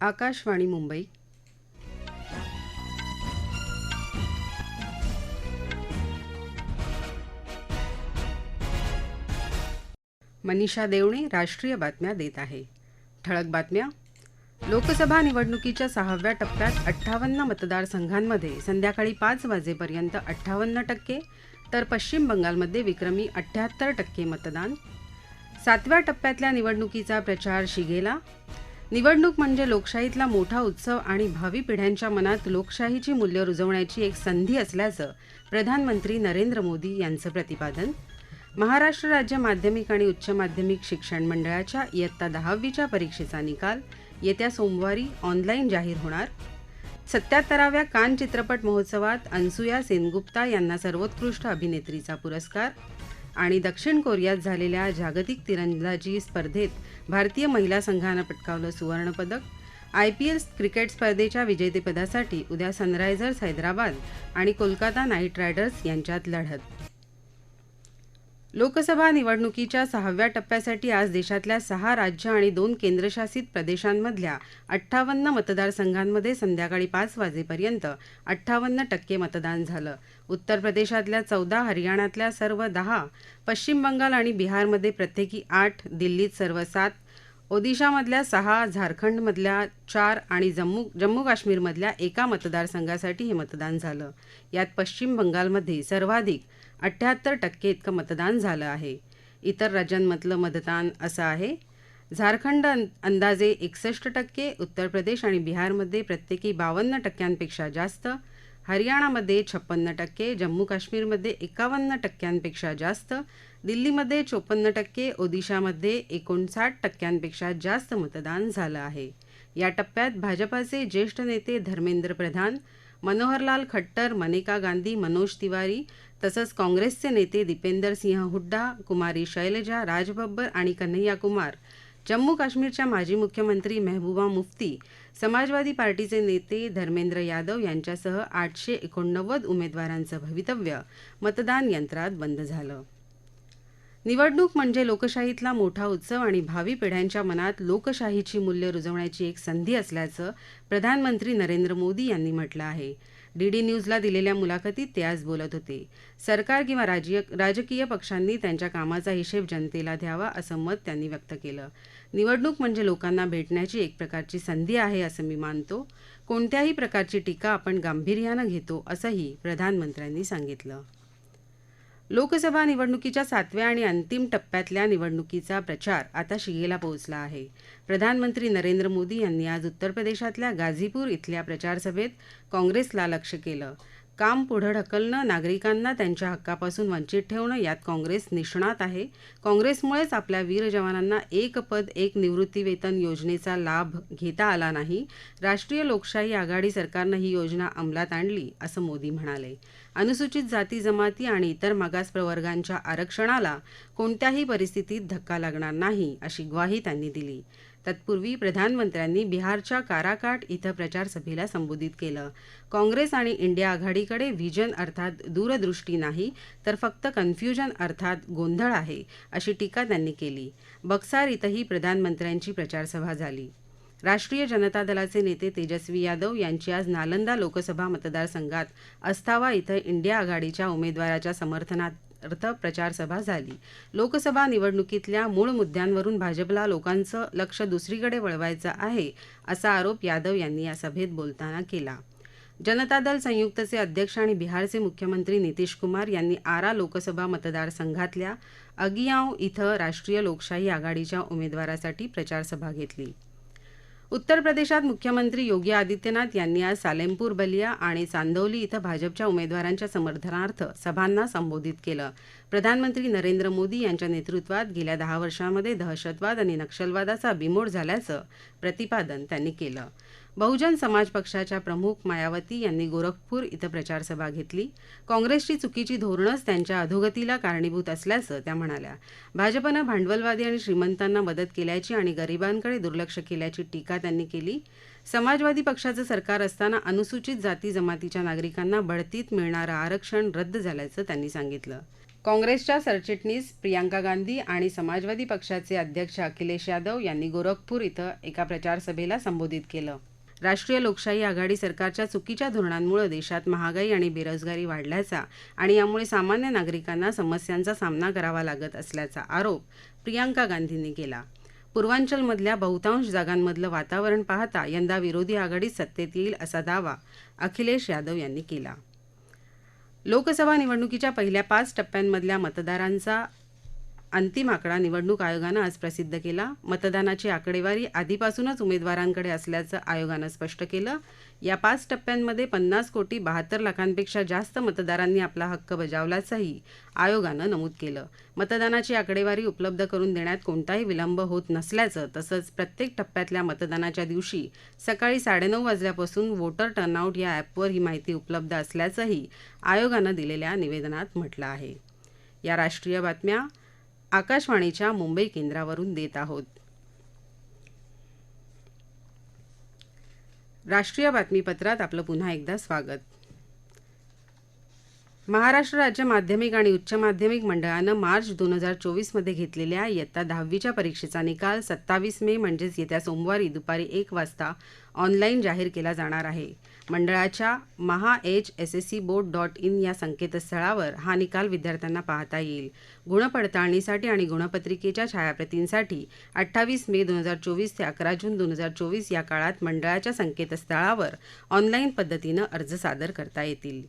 आकाशवाणी मुंबई. मनीषा देवणे राष्ट्रीय बातम्या देत आहे. ठळक बातम्या. लोकसभा निवडणुकीच्या 6व्या टप्प्यात 58 मतदारसंघांमध्ये संध्याकाळी 5 वाजेपर्यंत 58%, तर पश्चिम बंगालमध्ये विक्रमी 78% मतदान. 7व्या टप्प्यातल्या निवडणुकीचा प्रचार शिगेला. निवडणूक म्हणजे लोकशाहीतला मोठा उत्सव आणि भावी पिढ्यांच्या मनात लोकशाहीची मूल्य रुजवण्याची एक संधी असल्याचं प्रधानमंत्री नरेंद्र मोदी यांचं प्रतिपादन. महाराष्ट्र राज्य माध्यमिक आणि उच्च माध्यमिक शिक्षण मंडळाच्या इयत्ता 10वीच्या परीक्षेचा निकाल येत्या सोमवारी ऑनलाईन जाहीर होणार. 77व्या कान चित्रपट महोत्सवात अनसुया सेनगुप्ता यांना सर्वोत्कृष्ट अभिनेत्रीचा पुरस्कार. आणि दक्षिण कोरियात झालेल्या जागतिक तिरंदाजी स्पर्धेत भारतीय महिला संघानं पटकावलं सुवर्णपदक. IPL क्रिकेट स्पर्धेच्या विजेतेपदासाठी उद्या सनरायझर्स हैदराबाद आणि कोलकाता नाईट रायडर्स यांच्यात लढत. लोकसभा निवडणुकीच्या 6व्या टप्प्यासाठी आज देशातल्या 6 राज्य आणि 2 केंद्रशासित प्रदेशांमधल्या 58 मतदारसंघांमध्ये संध्याकाळी 5 वाजेपर्यंत 58% मतदान झालं. उत्तर प्रदेशातल्या 14, हरियाणातल्या सर्व 10, पश्चिम बंगाल आणि बिहारमध्ये प्रत्येकी 8, दिल्लीत सर्व 7, ओदिशामधल्या 6, झारखंडमधल्या 4 आणि जम्मू काश्मीरमधल्या 1 मतदारसंघासाठी हे मतदान झालं. यात पश्चिम बंगालमध्ये सर्वाधिक 78% इतकं मतदान झालं आहे. इतर राज्यांमधलं मतदान असं आहे. झारखंड अंदाजे 61%, उत्तर प्रदेश आणि बिहारमध्ये प्रत्येकी 52%पेक्षा जास्त, हरियाणामध्ये 56%, जम्मू काश्मीरमध्ये 51%पेक्षा जास्त, दिल्लीमध्ये 54%, ओदिशामध्ये 59%पेक्षा जास्त मतदान झालं आहे. या टप्प्यात भाजपाचे ज्येष्ठ नेते धर्मेंद्र प्रधान, मनोहरलाल खट्टर, मनेका गांधी, मनोज तिवारी तसंच काँग्रेसचे नेते दीपेंदर सिंह हुड्डा, कुमारी शैलजा, राज बब्बर आणि कन्हैया कुमार, जम्मू काश्मीरच्या माजी मुख्यमंत्री मेहबूबा मुफ्ती, समाजवादी पार्टीचे नेते धर्मेंद्र यादव यांच्यासह 889 उमेदवारांचं भवितव्य मतदान यंत्रात बंद झालं. निवडणूक म्हणजे लोकशाहीतला मोठा उत्सव आणि भावी पिढ्यांच्या मनात लोकशाहीची मूल्य रुजवण्याची एक संधी असल्याचं प्रधानमंत्री नरेंद्र मोदी यांनी म्हटलं आहे. DD न्यूजला दिलेल्या मुलाखतीत ते आज बोलत होते. सरकार किंवा राजकीय पक्षांनी त्यांच्या कामाचा हिशेब जनतेला द्यावा असं मत त्यांनी व्यक्त केलं. निवडणूक म्हणजे लोकांना भेटण्याची एक प्रकारची संधी आहे असं मी मानतो. कोणत्याही प्रकारची टीका आपण गांभीर्यानं घेतो असंही प्रधानमंत्र्यांनी सांगितलं. लोकसभा निवडणुकीच्या 7व्या आणि अंतिम टप्प्यातल्या निवडणुकीचा प्रचार आता शिगेला पोहोचला आहे. प्रधानमंत्री नरेंद्र मोदी यांनी आज उत्तर प्रदेशातल्या गाझीपूर इथल्या प्रचारसभेत काँग्रेसला लक्ष्य केलं. काम पुढं ढकलणं, नागरिकांना त्यांच्या हक्कापासून वंचित ठेवणं यात काँग्रेस निष्णात आहे. काँग्रेसमुळेच आपल्या वीर जवानांना एक पद एक निवृत्तीवेतन योजनेचा लाभ घेता आला नाही. राष्ट्रीय लोकशाही आघाडी सरकारनं ही योजना अंमलात आणली असं मोदी म्हणाले. अनुसूचित जाती जमाती आणि इतर मागास प्रवर्गांच्या आरक्षणाला कोणत्याही परिस्थितीत धक्का लागणार नाही अशी ग्वाही त्यांनी दिली. तत्पूर्वी प्रधानमंत्र्यांनी बिहारच्या काराकाट इथं प्रचारसभेला संबोधित केलं. काँग्रेस आणि इंडिया आघाडीकडे व्हिजन अर्थात दूरदृष्टी नाही तर फक्त कन्फ्युजन अर्थात गोंधळ आहे अशी टीका त्यांनी केली. बक्सार इथंही प्रधानमंत्र्यांची प्रचारसभा झाली. राष्ट्रीय जनता दलाचे नेते तेजस्वी यादव यांची आज नालंदा लोकसभा मतदारसंघात अस्थावा इथं इंडिया आघाडीच्या उमेदवाराच्या समर्थनार्थ प्रचारसभा झाली. लोकसभा निवडणुकीतल्या मूळ मुद्द्यांवरून भाजपला लोकांचं लक्ष दुसरीकडे वळवायचं आहे असा आरोप यादव यांनी या सभेत बोलताना केला. जनता दल संयुक्तचे अध्यक्ष आणि बिहारचे मुख्यमंत्री नितीश कुमार यांनी आरा लोकसभा मतदारसंघातल्या अगियाव इथं राष्ट्रीय लोकशाही आघाडीच्या उमेदवारासाठी प्रचारसभा घेतली. उत्तर प्रदेशात मुख्यमंत्री योगी आदित्यनाथ यांनी आज सालेमपूर बलिया आणि चांदौली इथं भाजपच्या उमेदवारांच्या समर्थनार्थ सभांना संबोधित केलं. प्रधानमंत्री नरेंद्र मोदी यांच्या नेतृत्वात गेल्या 10 वर्षांमध्ये दहशतवाद आणि नक्षलवादाचा बिमोड झाल्याचं प्रतिपादन त्यांनी केलं. बहुजन समाज पक्षाच्या प्रमुख मायावती यांनी गोरखपूर इथं प्रचारसभा घेतली. काँग्रेसची चुकीची धोरणंच त्यांच्या अधोगतीला कारणीभूत असल्याचं त्या म्हणाल्या. भाजपनं भांडवलवादी आणि श्रीमंतांना मदत केल्याची आणि गरिबांकडे दुर्लक्ष केल्याची टीका त्यांनी केली. समाजवादी पक्षाचं सरकार असताना अनुसूचित जाती जमातीच्या नागरिकांना बढतीत मिळणारं आरक्षण रद्द झाल्याचं त्यांनी सांगितलं. काँग्रेसच्या सरचिटणीस प्रियांका गांधी आणि समाजवादी पक्षाचे अध्यक्ष अखिलेश यादव यांनी गोरखपूर इथं एका प्रचारसभेला संबोधित केलं. राष्ट्रीय लोकशाही आघाडी सरकारच्या चुकीच्या धोरणांमुळे देशात महागाई आणि बेरोजगारी वाढल्याचा आणि यामुळे सामान्य नागरिकांना समस्यांचा सामना करावा लागत असल्याचा आरोप प्रियांका गांधींनी केला. पूर्वांचलमधल्या बहुतांश जागांमधलं वातावरण पाहता यंदा विरोधी आघाडी सत्तेत येईल असा दावा अखिलेश यादव यांनी केला. लोकसभा निवडणुकीच्या पहिल्या 5 टप्प्यांमधल्या मतदारांचा अंतिम आकडा निवडणूक आयोगानं आज प्रसिद्ध केला. मतदानाची आकडेवारी आधीपासूनच उमेदवारांकडे असल्याचं आयोगानं स्पष्ट केलं. या 5 टप्प्यांमध्ये 50,72,00,000पेक्षा जास्त मतदारांनी आपला हक्क बजावल्याचंही आयोगानं नमूद केलं. मतदानाची आकडेवारी उपलब्ध करून देण्यात कोणताही विलंब होत नसल्याचं तसंच प्रत्येक टप्प्यातल्या मतदानाच्या दिवशी सकाळी 9:30 वाजल्यापासून वोटर टर्नआउट या ॲपवर ही माहिती उपलब्ध असल्याचंही आयोगानं दिलेल्या निवेदनात म्हटलं आहे. या राष्ट्रीय बातम्या आकाशवाणीच्या मुंबई केंद्रावरून देत आहोत. राष्ट्रीय बातमीपत्रात आपलं पुन्हा एकदा स्वागत. महाराष्ट्र राज्य माध्यमिक आणि उच्च माध्यमिक मंडळानं मार्च 2024 मध्ये घेतलेल्या इयत्ता 10वीच्या परीक्षेचा निकाल 27 मे म्हणजेच येत्या सोमवारी दुपारी 1 वाजता ऑनलाईन जाहीर केला जाणार आहे. मंडळाच्या mahsssboard.in या संकेतस्थळावर हा निकाल विद्यार्थ्यांना पाहता येईल. गुणपडताळणीसाठी आणि गुणपत्रिकेच्या छायाप्रतींसाठी 28 मे 2024 ते 11 जून 2024 या काळात मंडळाच्या संकेतस्थळावर ऑनलाईन पद्धतीनं अर्ज सादर करता येतील.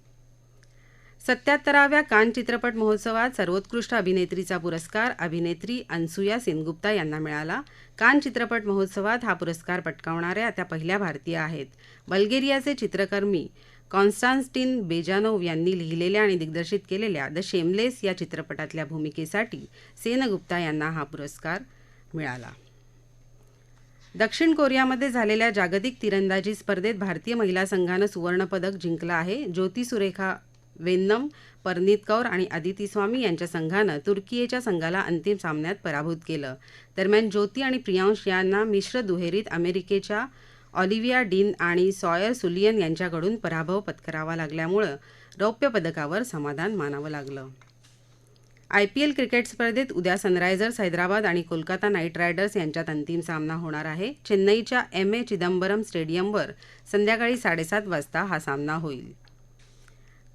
77व्या कान चित्रपट महोत्सवात सर्वोत्कृष्ट अभिनेत्रीचा पुरस्कार अभिनेत्री अनसुया सेनगुप्ता यांना मिळाला. कान चित्रपट महोत्सवात हा पुरस्कार पटकावणाऱ्या त्या पहिल्या भारतीय आहेत. बल्गेरियाचे चित्रकर्मी कॉन्स्टान्टिन बेजानोव यांनी लिहिलेल्या आणि दिग्दर्शित केलेल्या द शेमलेस या चित्रपटातल्या भूमिकेसाठी सेनगुप्ता यांना हा पुरस्कार मिळाला. दक्षिण कोरियामध्ये झालेल्या जागतिक तिरंदाजी स्पर्धेत भारतीय महिला संघानं सुवर्णपदक जिंकलं आहे. ज्योती सुरेखा वेन्नम, परनीत कौर आणि अदिती स्वामी यांच्या संघानं तुर्कीच्या संघाला अंतिम सामन्यात पराभूत केलं. दरम्यान ज्योती आणि प्रियांश यांना मिश्र दुहेरीत अमेरिकेच्या ऑलिव्हिया डीन आणि सॉयर सुलियन यांच्याकडून पराभव पत्करावा लागल्यामुळं रौप्य पदकावर समाधान मानावं लागलं. IPL क्रिकेट स्पर्धेत उद्या सनरायझर्स हैदराबाद आणि कोलकाता नाईट रायडर्स यांच्यात अंतिम सामना होणार आहे. चेन्नईच्या MA चिदंबरम स्टेडियमवर संध्याकाळी 7:30 वाजता हा सामना होईल.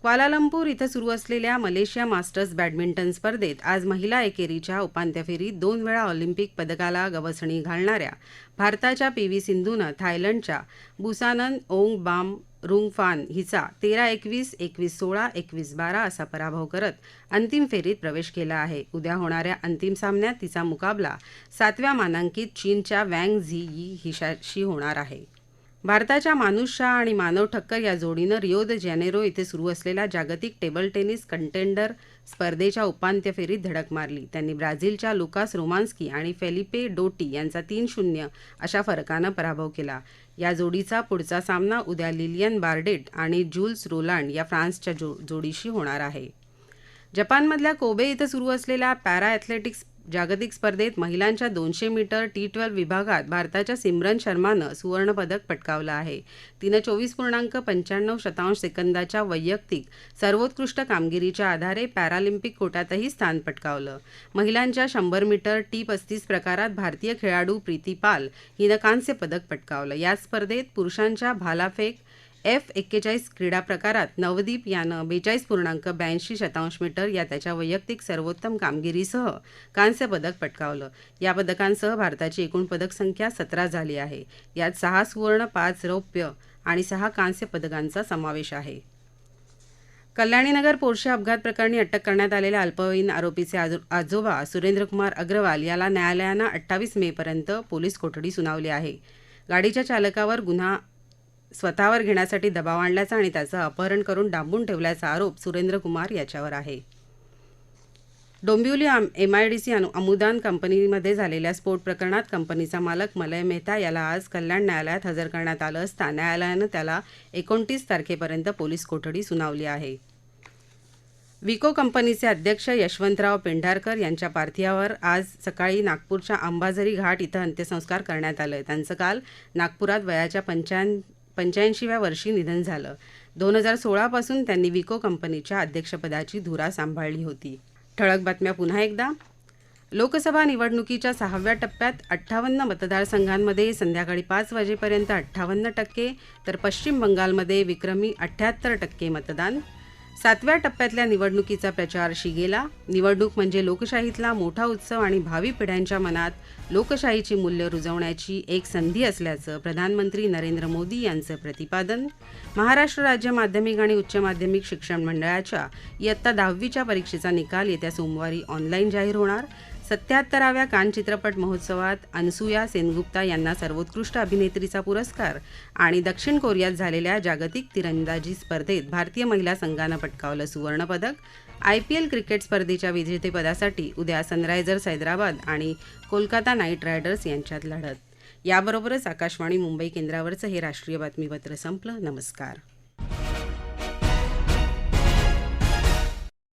क्वालालंपूर इथं सुरू असलेल्या मलेशिया मास्टर्स बॅडमिंटन स्पर्धेत आज महिला एकेरीच्या उपांत्य फेरीत 2 वेळा ऑलिम्पिक पदकाला गवसणी घालणाऱ्या भारताच्या PV सिंधूनं थायलंडच्या बुसानन ओंग बाम रुंगफान हिचा 13-21, 21-16, 21-12 असा पराभव करत अंतिम फेरीत प्रवेश केला आहे. उद्या होणाऱ्या अंतिम सामन्यात तिचा मुकाबला 7व्या मानांकित चीनच्या वँग झी यी हिच्याशी होणार आहे. भारताच्या मानुष शाह आणि मानव ठक्कर या जोडीनं रिओ द जेनेरो इथे सुरू असलेल्या जागतिक टेबल टेनिस कंटेंडर स्पर्धेच्या उपांत्य फेरीत धडक मारली. त्यांनी ब्राझीलच्या लुकास रोमान्स्की आणि फेलिपे डोटी यांचा 3-0 अशा फरकानं पराभव केला. या जोडीचा पुढचा सामना उद्या लिलियन बार्डेट आणि ज्यूल्स रोलांड या फ्रान्सच्या जोडीशी होणार आहे. जपानमधल्या कोबे इथं सुरू असलेल्या पॅरा ॲथलेटिक्स जागतिक स्पर्धेत महिलांच्या 200 मीटर T12 विभागात भारताच्या सिमरन शर्मानं सुवर्णपदक पटकावलं आहे. तिनं 24.95 सेकंदाच्या वैयक्तिक सर्वोत्कृष्ट कामगिरीच्या आधारे पॅरालिम्पिक कोट्यातही स्थान पटकावलं. महिलांच्या 100 मीटर T35 प्रकारात भारतीय खेळाडू प्रीती पाल हिनं कांस्य पदक पटकावलं. या स्पर्धेत पुरुषांच्या भालाफेक F41 क्रीडा प्रकारात नवदीप यानं 42.82 मीटर या त्याच्या वैयक्तिक सर्वोत्तम कामगिरीसह कांस्य पदक पटकावलं. या पदकांसह भारताची एकूण पदक संख्या 17 झाली आहे. यात 6 सुवर्ण, 5 रौप्य आणि 6 कांस्य पदकांचा समावेश आहे. कल्याणीनगर पोर्शे अपघात प्रकरणी अटक करण्यात आलेल्या अल्पवयीन आरोपीचे आजोबा सुरेंद्रकुमार अग्रवाल याला न्यायालयानं 28 मेपर्यंत पोलीस कोठडी सुनावली आहे. गाडीच्या चालकावर गुन्हा स्वतःवर घेण्यासाठी दबाव आणल्याचा आणि त्याचं अपहरण करून डांबून ठेवल्याचा आरोप सुरेंद्र कुमार याच्यावर आहे. डोंबिवली MIDC अमुदान कंपनीमध्ये झालेल्या स्फोट प्रकरणात कंपनीचा मालक मलय मेहता याला आज कल्याण न्यायालयात हजर करण्यात आलं असता न्यायालयानं त्याला 29 तारखेपर्यंत पोलीस कोठडी सुनावली आहे. विको कंपनीचे अध्यक्ष यशवंतराव पेंढारकर यांच्या पार्थिवावर आज सकाळी नागपूरच्या अंबाझरी घाट इथं अंत्यसंस्कार करण्यात आले. त्यांचं काल नागपुरात वयाच्या 85व्या वर्षी निधन झालं. 2016 पासून त्यांनी विको कंपनीच्या अध्यक्षपदाची धुरा सांभाळली होती. ठळक बातम्या पुन्हा एकदा. लोकसभा निवडणुकीच्या 6व्या टप्प्यात 58 मतदारसंघांमध्ये संध्याकाळी 5 वाजेपर्यंत 58%, तर पश्चिम बंगालमध्ये विक्रमी 78% मतदान. 7व्या टप्प्यातल्या निवडणुकीचा प्रचार शिगेला. निवडणूक म्हणजे लोकशाहीतला मोठा उत्सव आणि भावी पिढ्यांच्या मनात लोकशाहीची मूल्य रुजवण्याची एक संधी असल्याचं प्रधानमंत्री नरेंद्र मोदी यांचं प्रतिपादन. महाराष्ट्र राज्य माध्यमिक आणि उच्च माध्यमिक शिक्षण मंडळाच्या इयत्ता 10वीच्या परीक्षेचा निकाल येत्या सोमवारी ऑनलाईन जाहीर होणार. 77व्या कान चित्रपट महोत्सवात अनसुया सेनगुप्ता यांना सर्वोत्कृष्ट अभिनेत्रीचा पुरस्कार आणि दक्षिण कोरियात झालेल्या जागतिक तिरंदाजी स्पर्धेत भारतीय महिला संघानं पटकावलं सुवर्णपदक. IPL क्रिकेट स्पर्धेच्या विजेतेपदासाठी उद्या सनरायझर्स हैदराबाद आणि कोलकाता नाईट रायडर्स यांच्यात लढत. याबरोबरच आकाशवाणी मुंबई केंद्रावरचं हे राष्ट्रीय बातमीपत्र संपलं. नमस्कार.